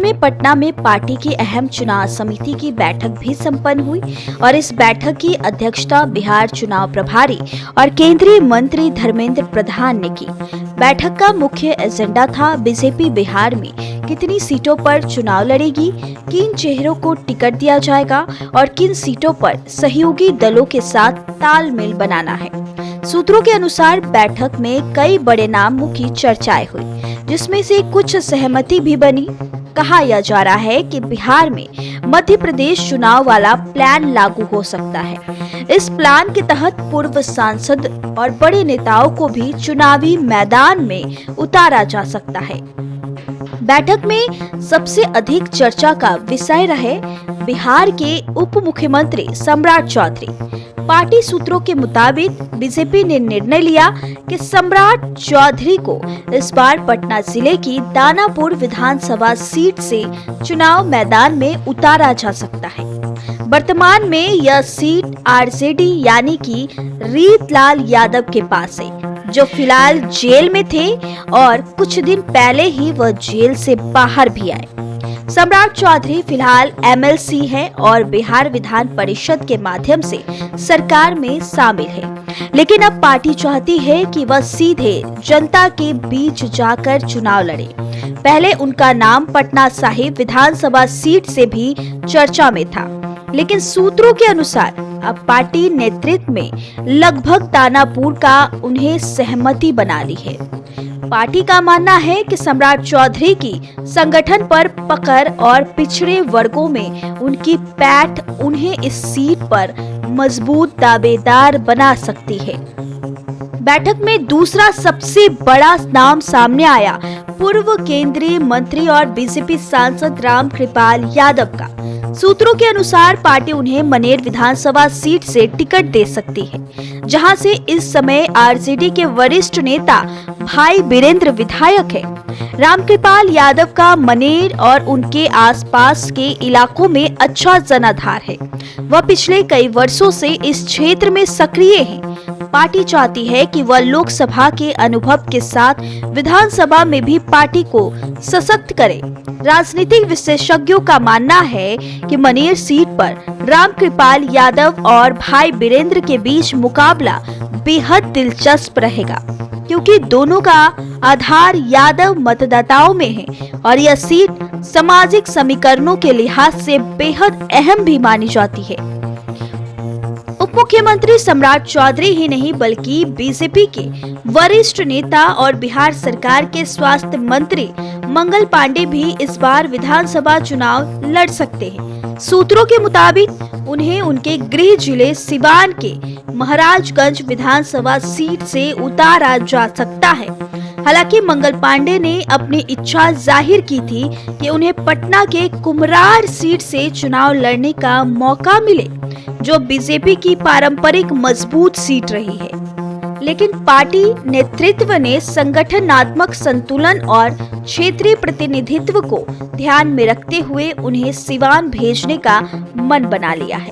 में पटना में पार्टी की अहम चुनाव समिति की बैठक भी संपन्न हुई और इस बैठक की अध्यक्षता बिहार चुनाव प्रभारी और केंद्रीय मंत्री धर्मेंद्र प्रधान ने की। बैठक का मुख्य एजेंडा था बीजेपी बिहार में कितनी सीटों पर चुनाव लड़ेगी, किन चेहरों को टिकट दिया जाएगा और किन सीटों पर सहयोगी दलों के साथ तालमेल बनाना है। सूत्रों के अनुसार बैठक में कई बड़े नामों की चर्चाएं हुई, जिसमें से कुछ सहमति भी बनी। कहा यह जा रहा है कि बिहार में मध्य प्रदेश चुनाव वाला प्लान लागू हो सकता है। इस प्लान के तहत पूर्व सांसद और बड़े नेताओं को भी चुनावी मैदान में उतारा जा सकता है। बैठक में सबसे अधिक चर्चा का विषय रहे बिहार के उप मुख्यमंत्री सम्राट चौधरी। पार्टी सूत्रों के मुताबिक बीजेपी ने निर्णय लिया कि सम्राट चौधरी को इस बार पटना जिले की दानापुर विधानसभा सीट से चुनाव मैदान में उतारा जा सकता है। वर्तमान में यह सीट आरजेडी यानी कि रीतलाल यादव के पास है, जो फिलहाल जेल में थे और कुछ दिन पहले ही वह जेल से बाहर भी आए। सम्राट चौधरी फिलहाल एमएलसी हैं और बिहार विधान परिषद के माध्यम से सरकार में शामिल है, लेकिन अब पार्टी चाहती है कि वह सीधे जनता के बीच जाकर चुनाव लड़े। पहले उनका नाम पटना साहिब विधानसभा सीट से भी चर्चा में था, लेकिन सूत्रों के अनुसार अब पार्टी नेतृत्व में लगभग दानापुर का उन्हें सहमति बना ली है। पार्टी का मानना है कि सम्राट चौधरी की संगठन पर पकड़ और पिछड़े वर्गों में उनकी पैठ उन्हें इस सीट पर मजबूत दावेदार बना सकती है। बैठक में दूसरा सबसे बड़ा नाम सामने आया पूर्व केंद्रीय मंत्री और बीजेपी सांसद रामकृपाल यादव का। सूत्रों के अनुसार पार्टी उन्हें मनेर विधानसभा सीट से टिकट दे सकती है, जहां से इस समय आरजेडी के वरिष्ठ नेता भाई बीरेंद्र विधायक है। रामकृपाल यादव का मनेर और उनके आसपास के इलाकों में अच्छा जनाधार है। वह पिछले कई वर्षों से इस क्षेत्र में सक्रिय हैं। पार्टी चाहती है कि वह लोकसभा के अनुभव के साथ विधानसभा में भी पार्टी को सशक्त करे। राजनीतिक विशेषज्ञों का मानना है कि मनेर सीट पर रामकृपाल यादव और भाई बीरेंद्र के बीच मुकाबला बेहद दिलचस्प रहेगा, क्योंकि दोनों का आधार यादव मतदाताओं में है और यह सीट सामाजिक समीकरणों के लिहाज से बेहद अहम भी मानी जाती है। उप मुख्यमंत्री सम्राट चौधरी ही नहीं बल्कि बीजेपी के वरिष्ठ नेता और बिहार सरकार के स्वास्थ्य मंत्री मंगल पांडे भी इस बार विधानसभा चुनाव लड़ सकते हैं। सूत्रों के मुताबिक उन्हें उनके गृह जिले सिवान के महाराजगंज विधानसभा सीट से उतारा जा सकता है। हालांकि मंगल पांडे ने अपनी इच्छा जाहिर की थी कि उन्हें पटना के कुम्हरार सीट से चुनाव लड़ने का मौका मिले, जो बीजेपी की पारंपरिक मजबूत सीट रही है। लेकिन पार्टी नेतृत्व ने संगठनात्मक संतुलन और क्षेत्रीय प्रतिनिधित्व को ध्यान में रखते हुए उन्हें सिवान भेजने का मन बना लिया है।